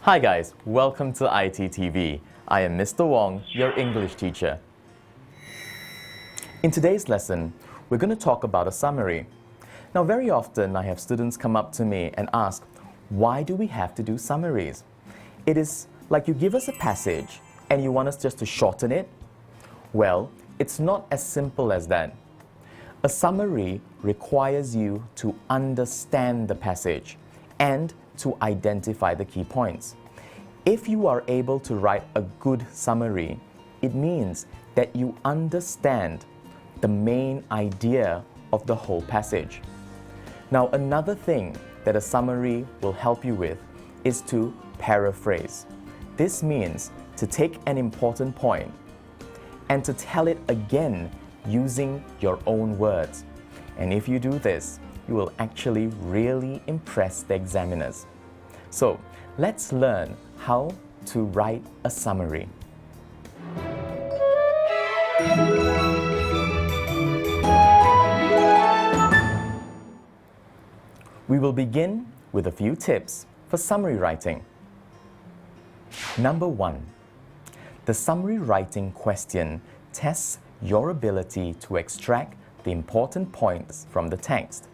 Hi guys, welcome to iTTV. I am Mr. Wong, your English teacher. In today's lesson, we're going to talk about a summary. Now, very often I have students come up to me and ask, why do we have to do summaries? It is like you give us a passage and you want us just to shorten it. Well, it's not as simple as that. A summary requires you to understand the passage and to identify the key points. If you are able to write a good summary, it means that you understand the main idea of the whole passage. Now, another thing that a summary will help you with is to paraphrase. This means to take an important point and to tell it again using your own words. And if you do this, you will actually really impress the examiners. So, let's learn how to write a summary. We will begin with a few tips for summary writing. Number 1. The summary writing question tests your ability to extract the important points from the text.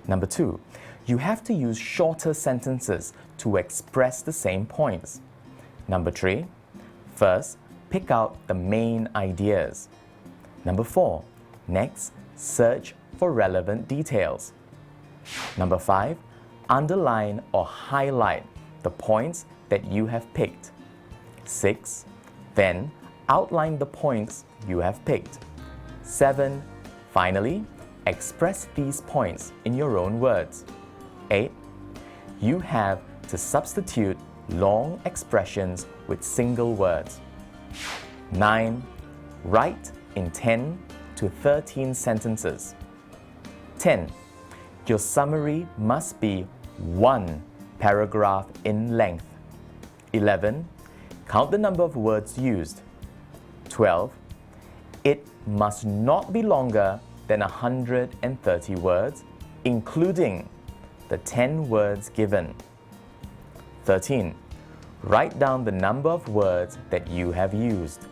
Number 2, you have to use shorter sentences to express the same points. Number 3, first, pick out the main ideas. Number 4, next, search for relevant details. Number 5, underline or highlight the points that you have picked. 6, then outline the points you have picked. 7, finally, express these points in your own words. 8, you have to substitute long expressions with single words. 9, write in 10 to 13 sentences. 10, your summary must be 1 paragraph in length. 11, count the number of words used. 12, it must not be longer than 130 words, including the 10 words given. 13, write down the number of words that you have used.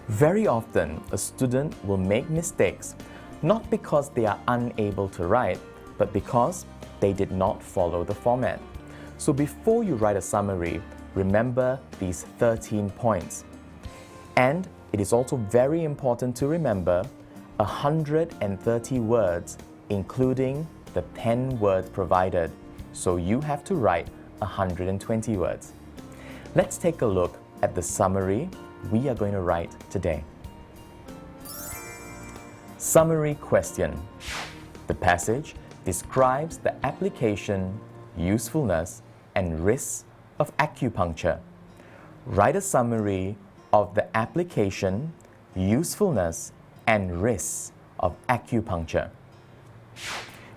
Very often, a student will make mistakes, not because they are unable to write, but because they did not follow the format. So before you write a summary, remember these 13 points. And it is also very important to remember 130 words, including the 10 words provided. So you have to write 120 words. Let's take a look at the summary we are going to write today. Summary question. The passage describes the application, usefulness, and risks of acupuncture. Write a summary of the application, usefulness, and risks of acupuncture.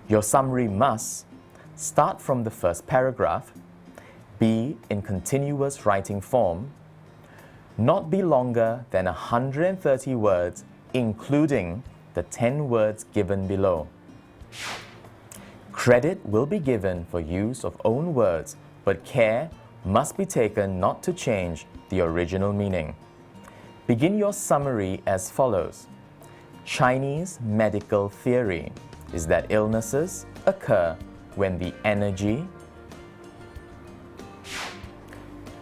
Your summary must start from the first paragraph, be in continuous writing form, not be longer than 130 words, including the 10 words given below. Credit will be given for use of own words, but care must be taken not to change the original meaning. Begin your summary as follows. Chinese medical theory is that illnesses occur when the energy.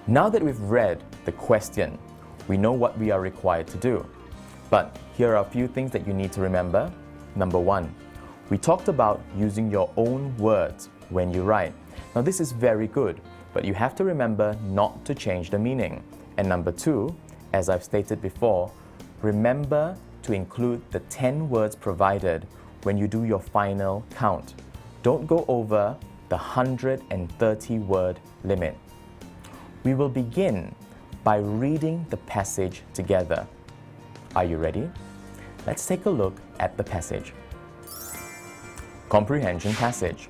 Now that we've read the question, we know what we are required to do. But here are a few things that you need to remember. Number 1, we talked about using your own words when you write. Now this is very good, but you have to remember not to change the meaning. And number 2, as I've stated before, remember to include the 10 words provided when you do your final count. Don't go over the 130 word limit. We will begin by reading the passage together. Are you ready? Let's take a look at the passage. Comprehension passage.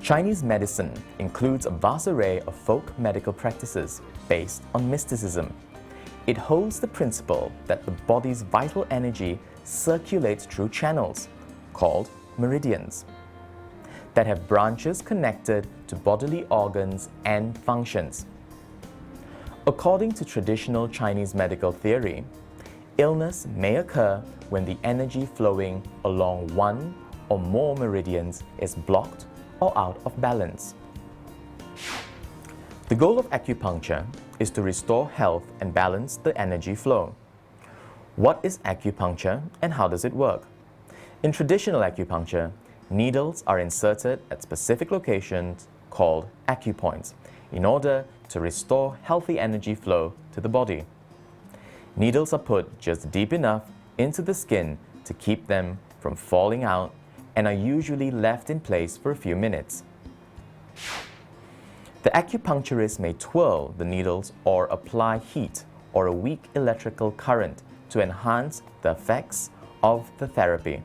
Chinese medicine includes a vast array of folk medical practices based on mysticism. It holds the principle that the body's vital energy circulates through channels, called meridians. that have branches connected to bodily organs and functions. According to traditional Chinese medical theory, illness may occur when the energy flowing along one or more meridians is blocked or out of balance. The goal of acupuncture is to restore health and balance the energy flow. What is acupuncture and how does it work? In traditional acupuncture, needles are inserted at specific locations called acupoints in order to restore healthy energy flow to the body. Needles are put just deep enough into the skin to keep them from falling out and are usually left in place for a few minutes. The acupuncturist may twirl the needles or apply heat or a weak electrical current to enhance the effects of the therapy.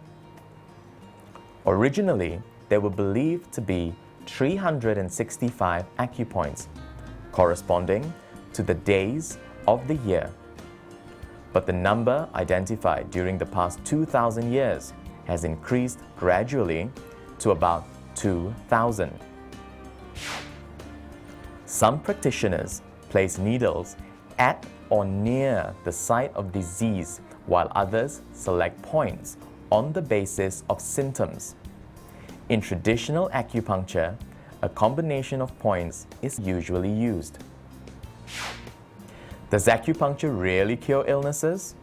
Originally, there were believed to be 365 acupoints, corresponding to the days of the year. But the number identified during the past 2,000 years has increased gradually to about 2,000. Some practitioners place needles at or near the site of disease, while others select points on the basis of symptoms. In traditional acupuncture, a combination of points is usually used. Does acupuncture really cure illnesses?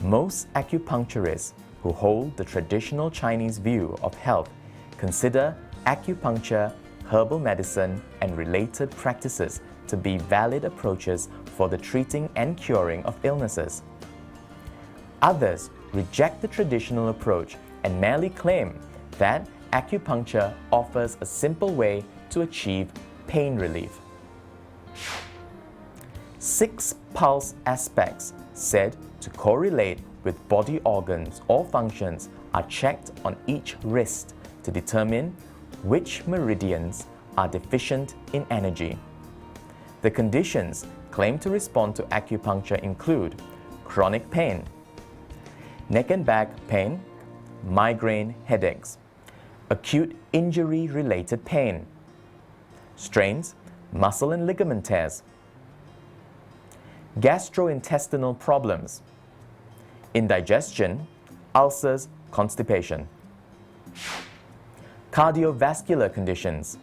Most acupuncturists who hold the traditional Chinese view of health consider acupuncture, herbal medicine, and related practices to be valid approaches for the treating and curing of illnesses. Others reject the traditional approach and merely claim that acupuncture offers a simple way to achieve pain relief. 6 pulse aspects said to correlate with body organs or functions are checked on each wrist to determine which meridians are deficient in energy. The conditions claimed to respond to acupuncture include chronic pain, neck and back pain, migraine headaches, acute injury-related pain, strains, muscle and ligament tears, gastrointestinal problems, indigestion, ulcers, constipation, cardiovascular conditions,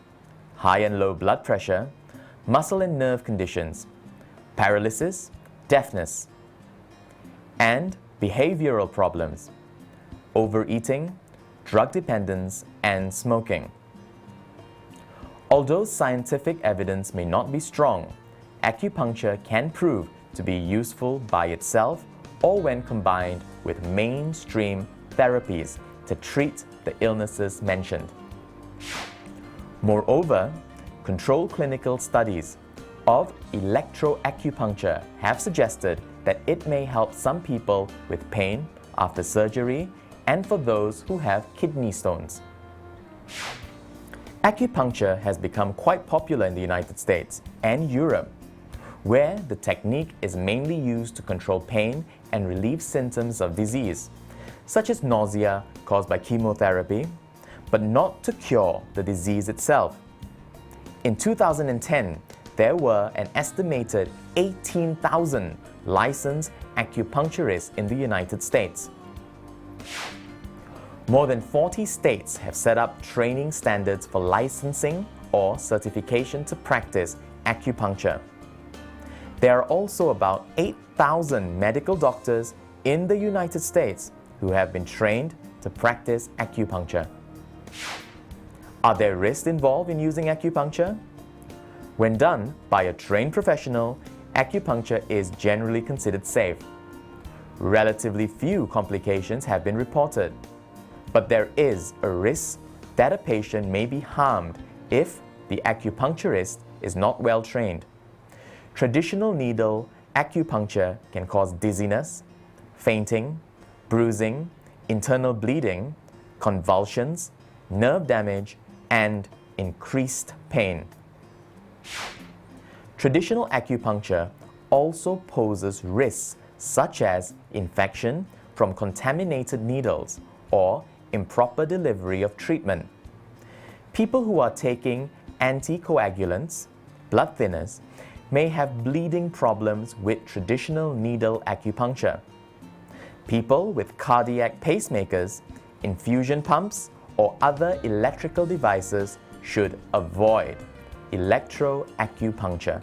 high and low blood pressure, muscle and nerve conditions, paralysis, deafness, and behavioral problems, overeating, drug dependence, and smoking. Although scientific evidence may not be strong, acupuncture can prove to be useful by itself or when combined with mainstream therapies to treat the illnesses mentioned. Moreover, controlled clinical studies of electroacupuncture have suggested that it may help some people with pain after surgery and for those who have kidney stones. Acupuncture has become quite popular in the United States and Europe, where the technique is mainly used to control pain and relieve symptoms of disease, such as nausea caused by chemotherapy, but not to cure the disease itself. In 2010, there were an estimated 18,000 licensed acupuncturists in the United States. More than 40 states have set up training standards for licensing or certification to practice acupuncture. There are also about 8,000 medical doctors in the United States who have been trained to practice acupuncture. Are there risks involved in using acupuncture? When done by a trained professional, acupuncture is generally considered safe. Relatively few complications have been reported, but there is a risk that a patient may be harmed if the acupuncturist is not well trained. Traditional needle acupuncture can cause dizziness, fainting, bruising, internal bleeding, convulsions, nerve damage, and increased pain. Traditional acupuncture also poses risks such as infection from contaminated needles or improper delivery of treatment. People who are taking anticoagulants, blood thinners, may have bleeding problems with traditional needle acupuncture. People with cardiac pacemakers, infusion pumps, or other electrical devices should avoid electroacupuncture.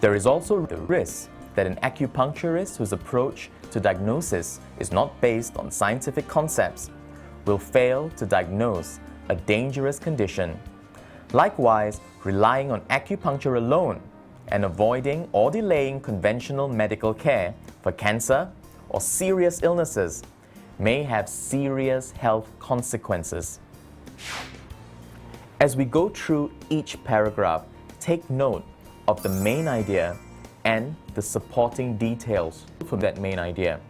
There is also the risk that an acupuncturist whose approach to diagnosis is not based on scientific concepts will fail to diagnose a dangerous condition. Likewise, relying on acupuncture alone and avoiding or delaying conventional medical care for cancer or serious illnesses may have serious health consequences. As we go through each paragraph, take note of the main idea and the supporting details from that main idea.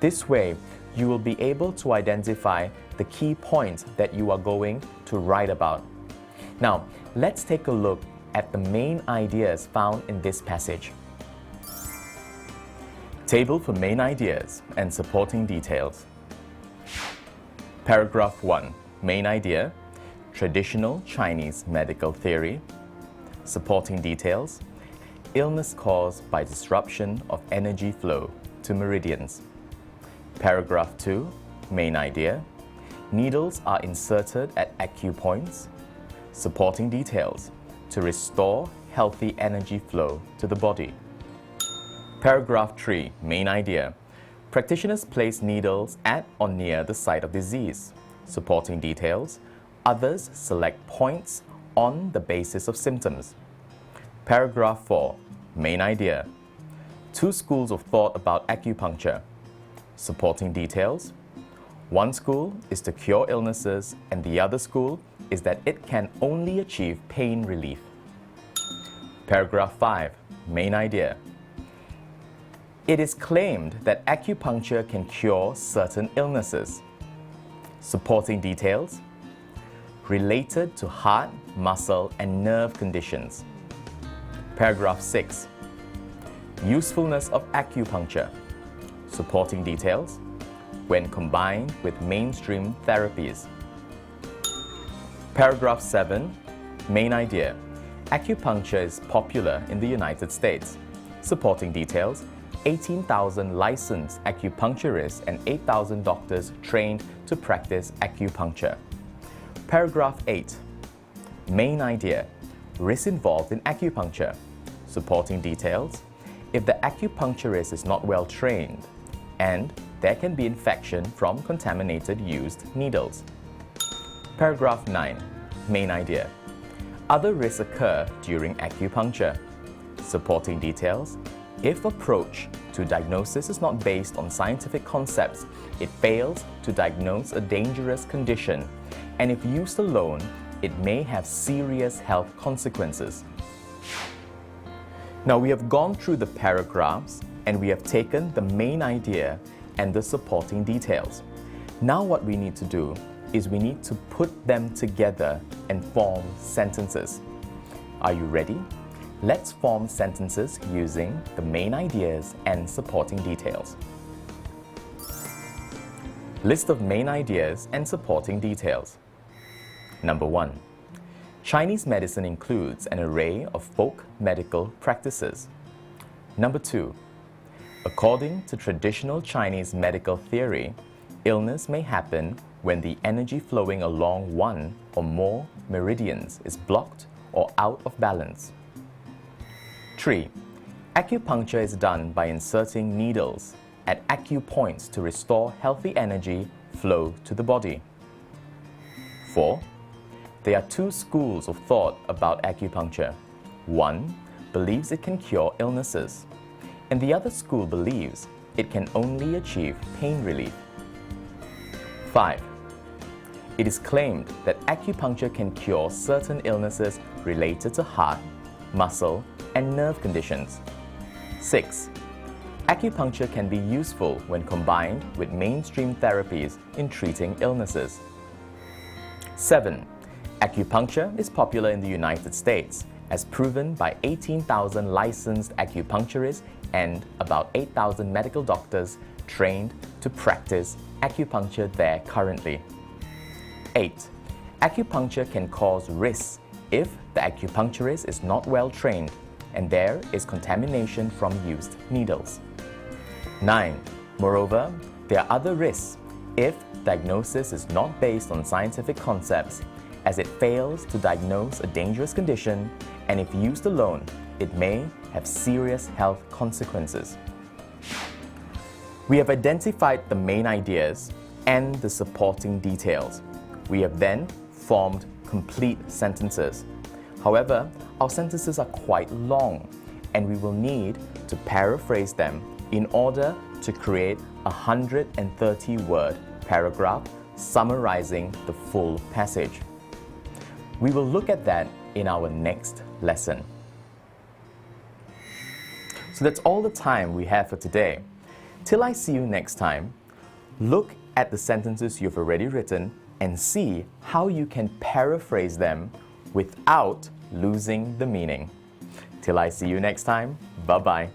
This way, you will be able to identify the key points that you are going to write about. Now, let's take a look at the main ideas found in this passage. Table for main ideas and supporting details. Paragraph 1. Main idea: traditional Chinese medical theory. Supporting details: illness caused by disruption of energy flow to meridians. Paragraph 2. Main idea: needles are inserted at acupoints. Supporting details: to restore healthy energy flow to the body. Paragraph 3. Main idea: practitioners place needles at or near the site of disease. Supporting details: others select points on the basis of symptoms. Paragraph 4. Main idea: two schools of thought about acupuncture. Supporting details: one school is to cure illnesses and the other school is that it can only achieve pain relief. Paragraph 5. Main idea: it is claimed that acupuncture can cure certain illnesses. Supporting details: related to heart, muscle, and nerve conditions. Paragraph 6. Usefulness of acupuncture. Supporting details: when combined with mainstream therapies. Paragraph 7. Main idea: acupuncture is popular in the United States. Supporting details: 18,000 licensed acupuncturists and 8,000 doctors trained to practice acupuncture. Paragraph 8. Main idea: risk involved in acupuncture. Supporting details: if the acupuncturist is not well trained, and there can be infection from contaminated used needles. Paragraph 9. Main idea: other risks occur during acupuncture. Supporting details: if approach to diagnosis is not based on scientific concepts, it fails to diagnose a dangerous condition, and if used alone, it may have serious health consequences. Now, we have gone through the paragraphs and we have taken the main idea and the supporting details. Now what we need to do is we need to put them together and form sentences. Are you ready? Let's form sentences using the main ideas and supporting details. List of main ideas and supporting details. Number 1. Chinese medicine includes an array of folk medical practices. Number 2. According to traditional Chinese medical theory, illness may happen when the energy flowing along one or more meridians is blocked or out of balance. 3. Acupuncture is done by inserting needles at acupoints to restore healthy energy flow to the body. 4. There are two schools of thought about acupuncture. One believes it can cure illnesses, and the other school believes it can only achieve pain relief. 5. It is claimed that acupuncture can cure certain illnesses related to heart, muscle, and nerve conditions. 6. Acupuncture can be useful when combined with mainstream therapies in treating illnesses. 7. Acupuncture is popular in the United States, as proven by 18,000 licensed acupuncturists and about 8,000 medical doctors trained to practice acupuncture there currently. 8. Acupuncture can cause risks if the acupuncturist is not well trained and there is contamination from used needles. 9. Moreover, there are other risks if diagnosis is not based on scientific concepts, as it fails to diagnose a dangerous condition, and if used alone, it may have serious health consequences. We have identified the main ideas and the supporting details. We have then formed complete sentences. However, our sentences are quite long, and we will need to paraphrase them in order to create a 130-word paragraph summarizing the full passage. We will look at that in our next lesson. So that's all the time we have for today. Till I see you next time, look at the sentences you've already written and see how you can paraphrase them without losing the meaning. Till I see you next time, bye-bye.